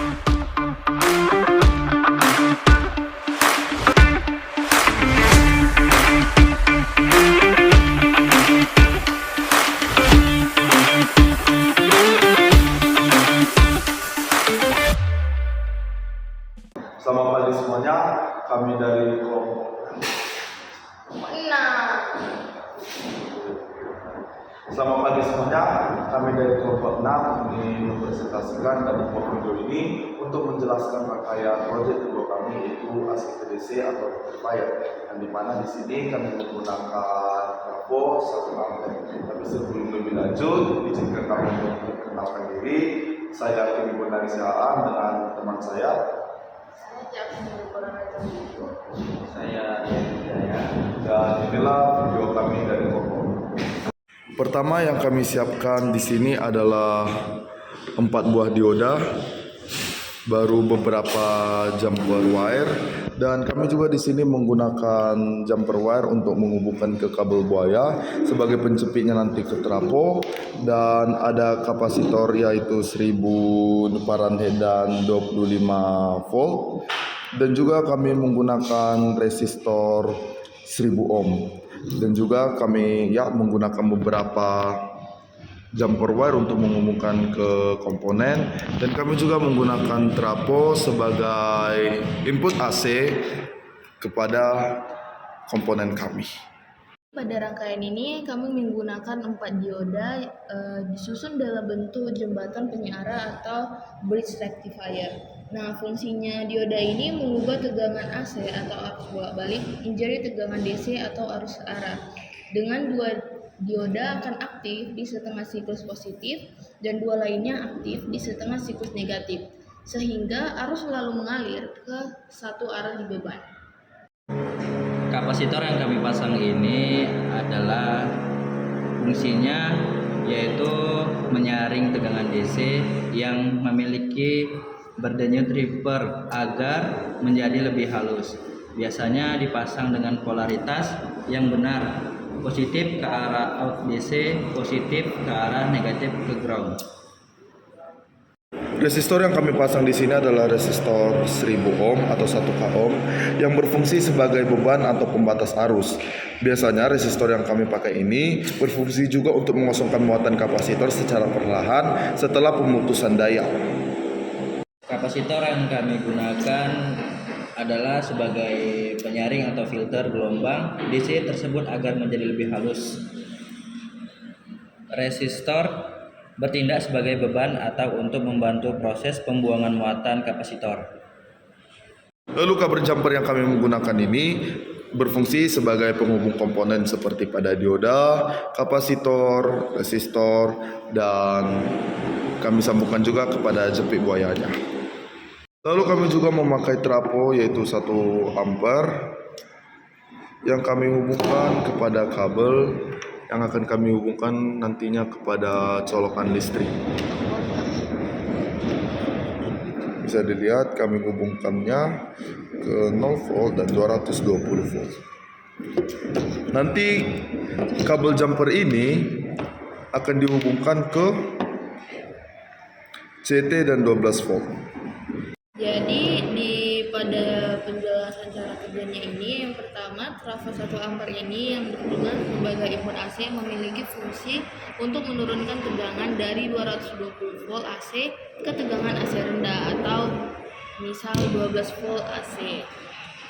Selamat pagi semuanya, kami dari kelompok 6. Selamat pagi semuanya, kami dari kelompok 6 ingin mempresentasikan dan membuat video ini untuk menjelaskan rangkaian proyek kedua kami, yaitu ACTDC atau Fire. Yang dimana di sini kami menggunakan trafo 1 ampere. Tapi sebelum lebih lanjut, izinkan kami untuk memperkenalkan diri. Saya Kim Bonari Sihaan dengan teman saya. Saya Dan inilah video kami dari kelompok. Pertama yang kami siapkan di sini adalah 4 buah dioda, baru beberapa jumper wire, dan kami juga di sini menggunakan jumper wire untuk menghubungkan ke kabel buaya sebagai pencepitnya nanti ke trafo, dan ada kapasitor yaitu 1000 Fahrenheit dan 25 volt, dan juga kami menggunakan resistor 1000 ohm, dan juga kami menggunakan beberapa jumper wire untuk menghubungkan ke komponen, dan kami juga menggunakan trafo sebagai input AC kepada komponen kami. Pada rangkaian ini kami menggunakan 4 dioda disusun dalam bentuk jembatan penyiara atau bridge rectifier. Nah, fungsinya dioda ini mengubah tegangan AC atau arus bolak-balik menjadi tegangan DC atau arus arah. Dengan 2 dioda akan aktif di setengah siklus positif dan 2 lainnya aktif di setengah siklus negatif, sehingga arus selalu mengalir ke satu arah di beban. Kapasitor yang kami pasang ini adalah fungsinya yaitu menyaring tegangan DC yang memiliki berdenyut reverb agar menjadi lebih halus. Biasanya dipasang dengan polaritas yang benar, positif ke arah out DC, positif ke arah negatif ke ground. Resistor yang kami pasang di sini adalah resistor 1000 ohm atau 1 ohm yang berfungsi sebagai beban atau pembatas arus. Biasanya resistor yang kami pakai ini berfungsi juga untuk mengosongkan muatan kapasitor secara perlahan setelah pemutusan daya. Kapasitor yang kami gunakan adalah sebagai penyaring atau filter gelombang DC tersebut agar menjadi lebih halus. Resistor bertindak sebagai beban atau untuk membantu proses pembuangan muatan kapasitor. Lalu kabel jumper yang kami menggunakan ini berfungsi sebagai penghubung komponen seperti pada dioda, kapasitor, resistor, dan kami sambungkan juga kepada jepit buayanya. Lalu kami juga memakai trafo yaitu 1 ampere yang kami hubungkan kepada kabel yang akan kami hubungkan nantinya kepada colokan listrik. Bisa dilihat kami hubungkannya ke 0 volt dan 220 volt. Nanti kabel jumper ini akan dihubungkan ke CT dan 12 volt. Jadi pada penjelasan cara kerjanya ini, yang pertama trafo 1 ampere ini yang berfungsi sebagai input AC memiliki fungsi untuk menurunkan tegangan dari 220 volt AC ke tegangan AC rendah atau misal 12 volt AC.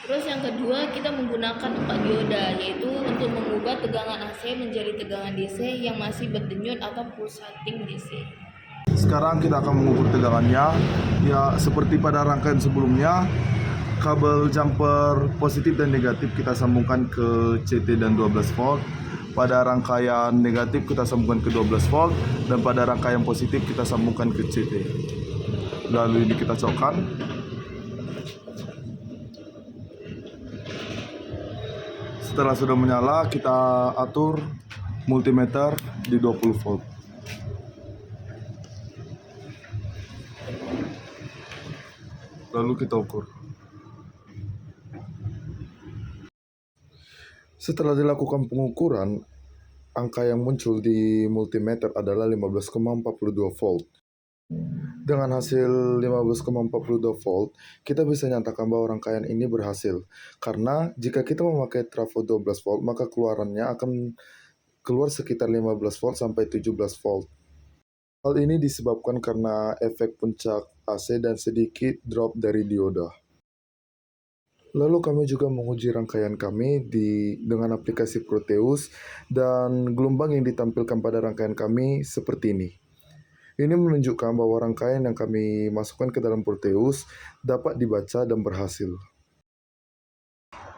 Terus yang kedua, kita menggunakan 4 dioda, yaitu untuk mengubah tegangan AC menjadi tegangan DC yang masih berdenyut atau pulsating DC. Sekarang kita akan mengukur tegangannya. Ya, seperti pada rangkaian sebelumnya, kabel jumper positif dan negatif kita sambungkan ke CT dan 12 volt. Pada rangkaian negatif kita sambungkan ke 12 volt, dan pada rangkaian positif kita sambungkan ke CT. Lalu ini kita cokkan. Setelah sudah menyala, kita atur multimeter di 20 volt. Lalu kita ukur. Setelah dilakukan pengukuran, angka yang muncul di multimeter adalah 15,42 volt. Dengan hasil 15,42 volt, kita bisa nyatakan bahwa rangkaian ini berhasil. Karena jika kita memakai trafo 12 volt, maka keluarannya akan keluar sekitar 15 volt sampai 17 volt. Hal ini disebabkan karena efek puncak AC dan sedikit drop dari dioda. Lalu kami juga menguji rangkaian kami dengan aplikasi Proteus, dan gelombang yang ditampilkan pada rangkaian kami seperti ini. Ini menunjukkan bahwa rangkaian yang kami masukkan ke dalam Proteus dapat dibaca dan berhasil.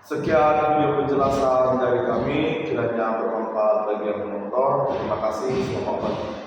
Sekian video penjelasan dari kami, kiranya bermanfaat bagi yang menonton. Terima kasih, selamat pagi.